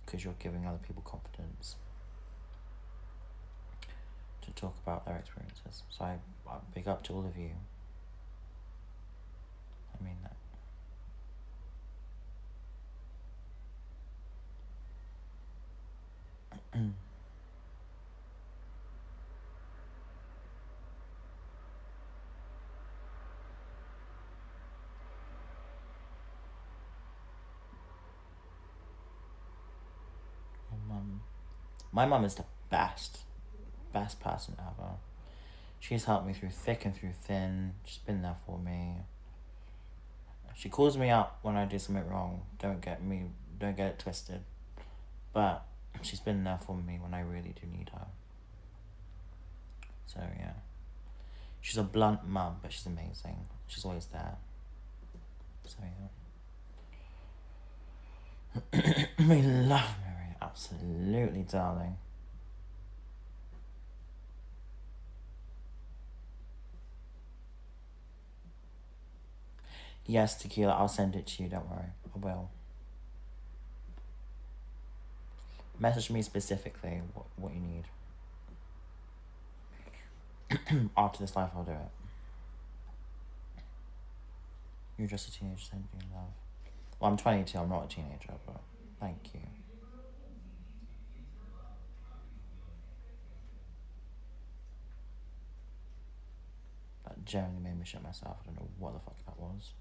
because you're giving other people confidence to talk about their experiences. So I big up to all of you. I mean that. My mum is the best person ever. She's helped me through thick and through thin. She's been there for me. She calls me up when I do something wrong. Don't get it twisted. But she's been there for me when I really do need her. So yeah. She's a blunt mum, but she's amazing. She's always there. So yeah. We love Mary, absolutely, darling. Yes, Tequila, I'll send it to you, don't worry. I will. Message me specifically what you need. After this life, I'll do it. You're just a teenager sending you love. Well, I'm 22, I'm not a teenager, but thank you. That genuinely made me shit myself. I don't know what the fuck that was.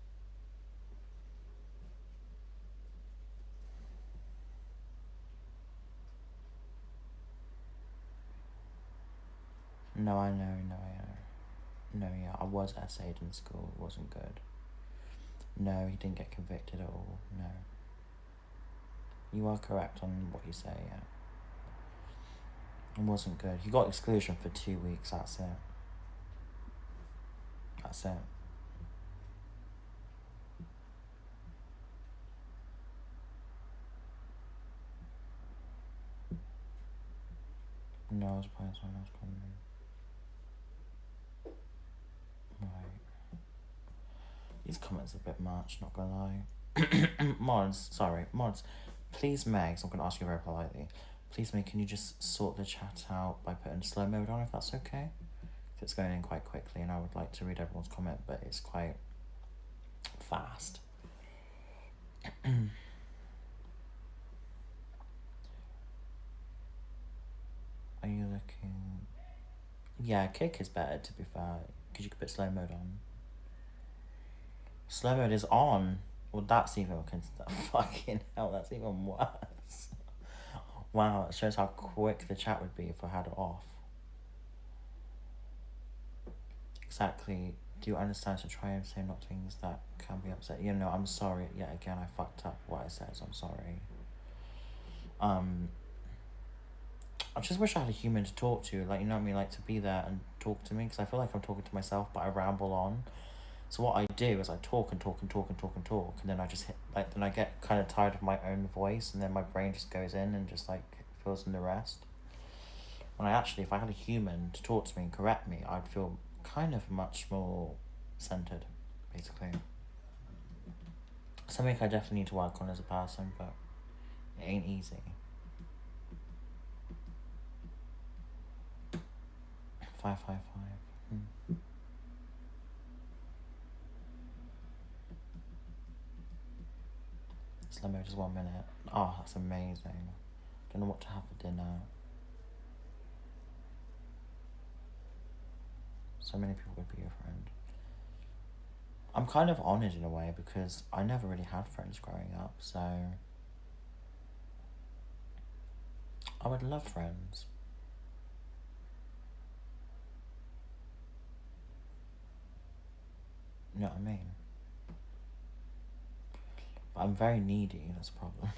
No, I know. No, yeah, I was essayed in school. It wasn't good. No, he didn't get convicted at all. No. You are correct on what you say, yeah. It wasn't good. He got exclusion for 2 weeks, that's it. That's it. No, I was playing someone else coming in. Right. These comments are a bit much, not gonna lie. Mods, please Megs, I'm gonna ask you very politely. Please Meg, can you just sort the chat out by putting slow mode on if that's okay? It's going in quite quickly and I would like to read everyone's comment, but it's quite fast. Are you looking... Yeah, kick is better to be fair, because you could put slow mode on. Slow mode is on. Well, that's even... Fucking hell, that's even worse. Wow, it shows how quick the chat would be if I had it off. Exactly. Do you understand? To try and say not things that can be upset. You know, I'm sorry. Yeah, again, I fucked up what I said, so I'm sorry. I just wish I had a human to talk to, like, you know what I mean, like, to be there and talk to me, because I feel like I'm talking to myself, but I ramble on. So what I do is I talk and talk, and then I just hit, like, then I get kind of tired of my own voice, and then my brain just goes in and just, like, fills in the rest. When if I had a human to talk to me and correct me, I'd feel kind of much more centered, basically. Something I definitely need to work on as a person, but it ain't easy. 555. Slow mo, just 1 minute. Oh, that's amazing. Don't know what to have for dinner. So many people would be your friend. I'm kind of honoured in a way because I never really had friends growing up, so I would love friends. You know what I mean? But I'm very needy, that's a problem.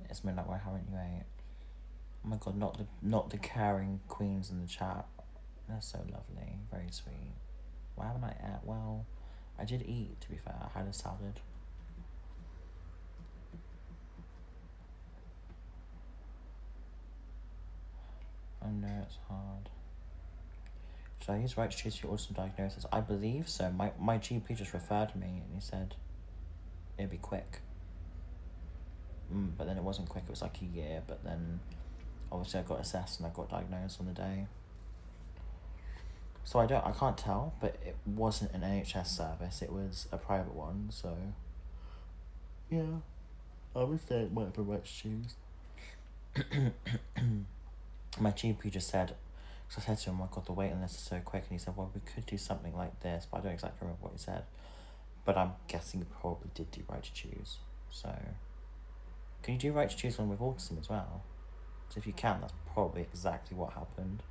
It's midnight, why haven't you ate? Oh my god, not the caring queens in the chat. They're so lovely, very sweet. Why haven't I ate? Well, I did eat, to be fair. I had a salad. I know it's hard. Should I use right to choose your awesome diagnosis? I believe so. My GP just referred me and he said it'd be quick. But then it wasn't quick, it was like a year, but then obviously I got assessed and I got diagnosed on the day. So I can't tell, but it wasn't an NHS service, it was a private one, so yeah. I would say it might be right to choose. My GP just said, because I said to him, oh my god, the waiting list is so quick, and he said, well, we could do something like this, but I don't exactly remember what he said. But I'm guessing you probably did do right to choose. So, can you do right to choose one with autism as well? So if you can, that's probably exactly what happened,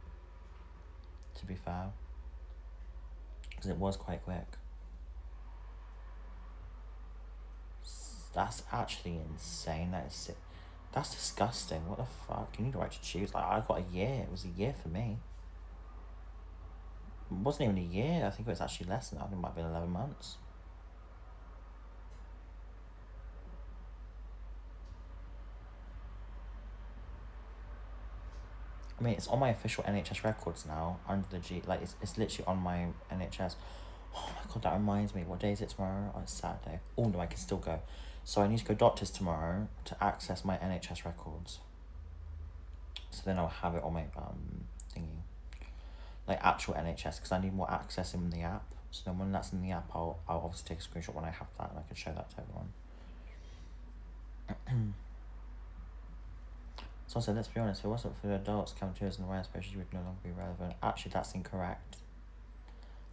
to be fair. Because it was quite quick. That's actually insane. That's disgusting. What the fuck? You need the right to choose. Like, I got a year. It was a year for me. It wasn't even a year. I think it was actually less than that. I think it might have been 11 months. I mean, it's on my official NHS records now, under the G, like, it's literally on my NHS. Oh my god, that reminds me, what day is it tomorrow? Oh, it's Saturday. Oh no, I can still go. So I need to go doctors tomorrow to access my NHS records. So then I'll have it on my, thingy. Like, actual NHS, because I need more access in the app. So then when that's in the app, I'll obviously take a screenshot when I have that, and I can show that to everyone. So also, let's be honest, if it wasn't for the adults, cafeterias and the rare specials would no longer be relevant. Actually, that's incorrect.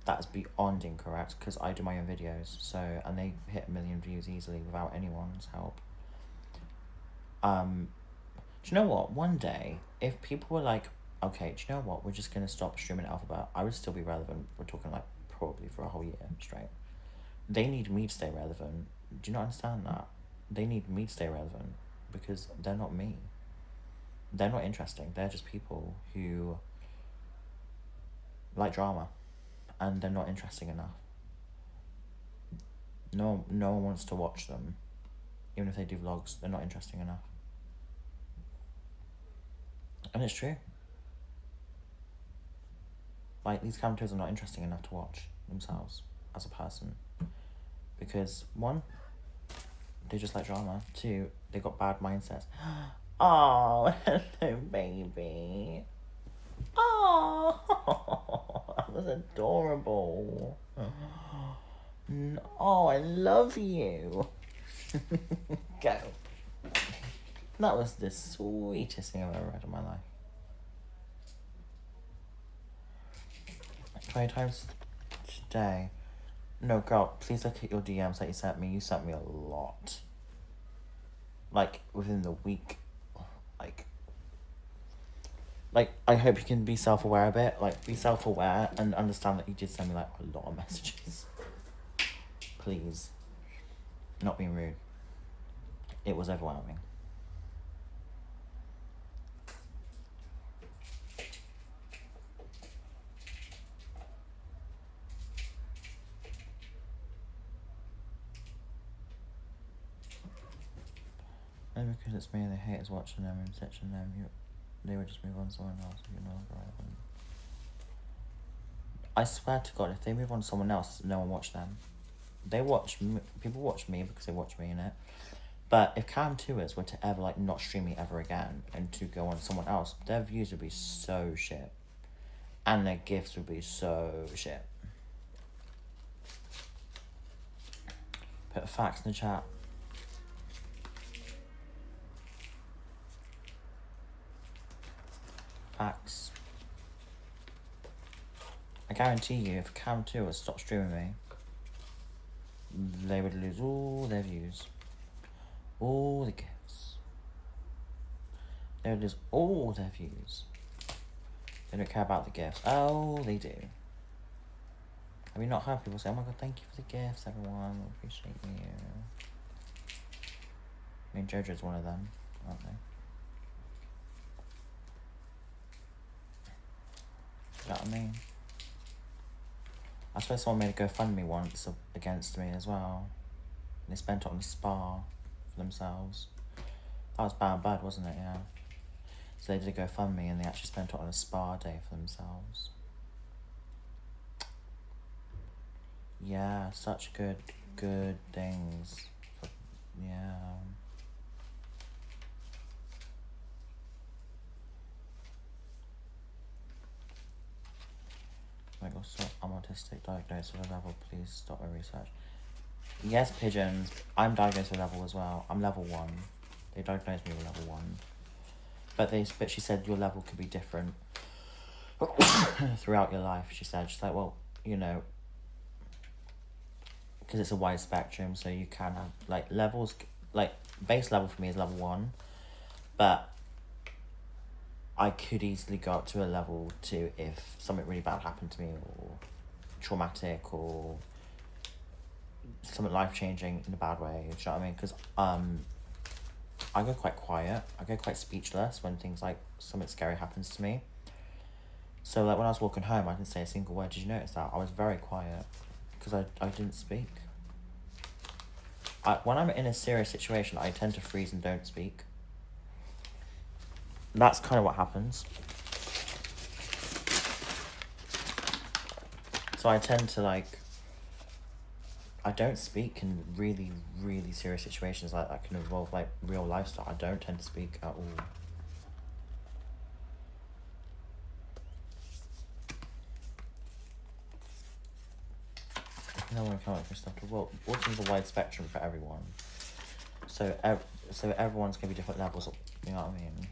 That is beyond incorrect, because I do my own videos, so, and they hit 1 million views easily without anyone's help. Do you know what? One day, if people were like, okay, do you know what? We're just going to stop streaming Elphaba, I would still be relevant. We're talking like probably for a whole year straight. They need me to stay relevant. Do you not understand that? They need me to stay relevant because they're not me. They're not interesting. They're just people who like drama, and they're not interesting enough. No one wants to watch them. Even if they do vlogs, they're not interesting enough. And it's true. Like, these characters are not interesting enough to watch themselves as a person. Because, one, they just like drama. Two, they got bad mindsets. Oh, hello, baby. Oh, that was adorable. Oh, I love you. Go. That was the sweetest thing I've ever read in my life. 20 times today. No, girl, please look at your DMs that you sent me. You sent me a lot. Like, within the week. Like, I hope you can be self-aware a bit. Like, be self-aware and understand that you did send me, like, a lot of messages. Please. Not being rude. It was overwhelming. Maybe because it's me and the haters watching them and searching them, they would just move on to someone else. You know, I swear to God, if they move on to someone else, no one watch them. They watch people watch me because they watch me in it. But if Cam Tours were to ever like not stream me ever again and to go on to someone else, their views would be so shit, and their gifts would be so shit. Put facts in the chat. Facts. I guarantee you, if Cam Tours stopped streaming me, they would lose all their views, all the gifts. They would lose all their views. They don't care about the gifts. Oh, they do. Have you not heard people say, oh my god, thank you for the gifts, everyone, I appreciate you. I mean, JoJo's one of them, aren't they? You know what I mean? I suppose someone made a GoFundMe once against me as well. And they spent it on a spa for themselves. That was bad, wasn't it? Yeah. So they did a GoFundMe and they actually spent it on a spa day for themselves. Yeah, such good things. Yeah. Oh my god, so I'm autistic, diagnosed with a level, please stop my research. Yes, pigeons, I'm diagnosed with a level as well. I'm level 1. They diagnosed me with level 1. But she said your level could be different throughout your life, she said. She's like, well, you know, because it's a wide spectrum, so you can have, like, levels, like, base level for me is level 1, but I could easily go up to a level 2 if something really bad happened to me, or traumatic, or something life-changing in a bad way, do you know what I mean? Because I go quite quiet, I go quite speechless when things like something scary happens to me. So like when I was walking home, I didn't say a single word. Did you notice that? I was very quiet because I didn't speak. When I'm in a serious situation, I tend to freeze and don't speak. That's kind of what happens. So I tend to like, I don't speak in really, really serious situations like that can involve like real life stuff. I don't tend to speak at all. No one can come up with stuff. Well, autism's a wide spectrum for everyone. So everyone's gonna be different levels of, you know what I mean?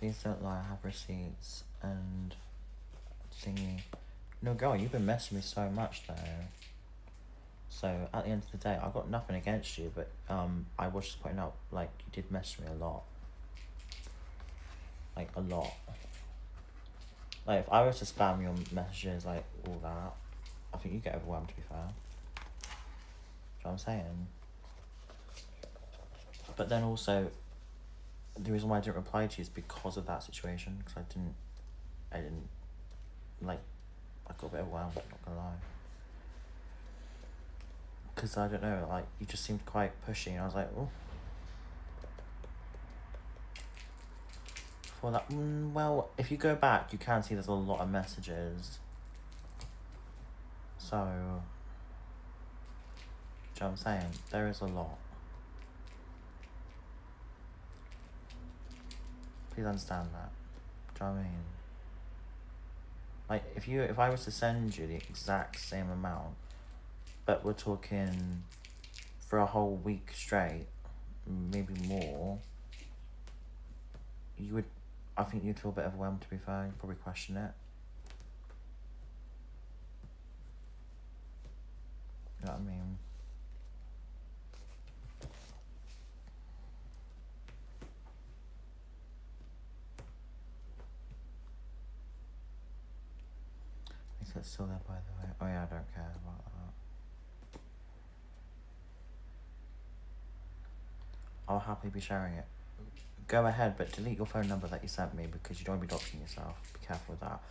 Please don't lie, I have receipts and thingy. No, girl, you've been messing me so much though. So at the end of the day, I've got nothing against you, but I was just pointing out, like, you did mess me a lot. Like, a lot. Like, if I was to spam your messages, like, all that, I think you get overwhelmed, to be fair. Do you know what I'm saying? But then also, the reason why I didn't reply to you is because of that situation, because I didn't, like, I got a bit overwhelmed, not gonna lie. Because, I don't know, like, you just seemed quite pushy, and I was like, oh. For that, well, if you go back, you can see there's a lot of messages. So, do you know what I'm saying? There is a lot. Please understand that. Do you know what I mean? Like, if I was to send you the exact same amount, but we're talking for a whole week straight, maybe more, I think you'd feel a bit overwhelmed, to be fair. You'd probably question it. You know what I mean? I think it's still there, by the way. Oh yeah, I don't care about that. I'll happily be sharing it. Go ahead, but delete your phone number that you sent me because you don't want to be doxing yourself. Be careful with that.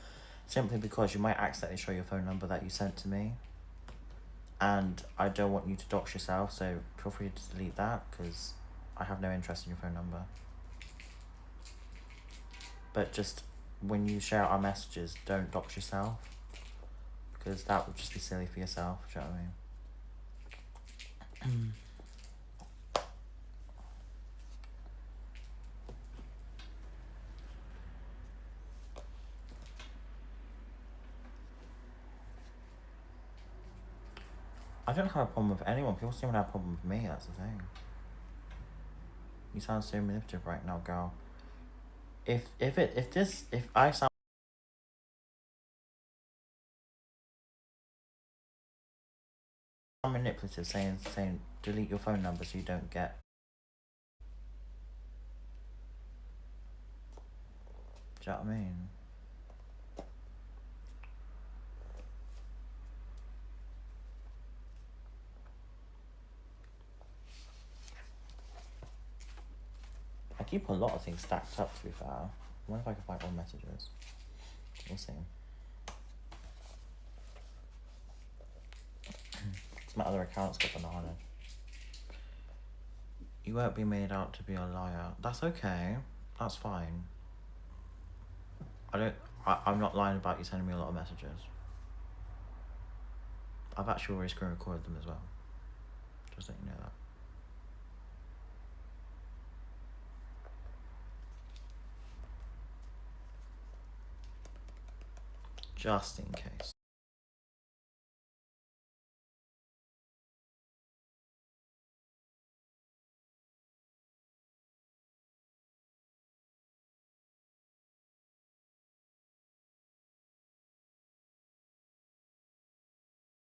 Simply because you might accidentally show your phone number that you sent to me. And I don't want you to dox yourself, so feel free to delete that because I have no interest in your phone number. But just when you share our messages, don't dox yourself because that would just be silly for yourself. Do you know what I mean? I don't have a problem with anyone. People seem to have a problem with me. That's the thing. You sound so manipulative right now, girl. If I sound manipulative, saying delete your phone number so you don't get. Do you know what I mean? I keep a lot of things stacked up, to be fair. I wonder if I can find all messages. We'll see. My other account's got banana. You won't be made out to be a liar. That's okay. That's fine. I'm not lying about you sending me a lot of messages. I've actually already screen recorded them as well. Just let you know that. Just in case.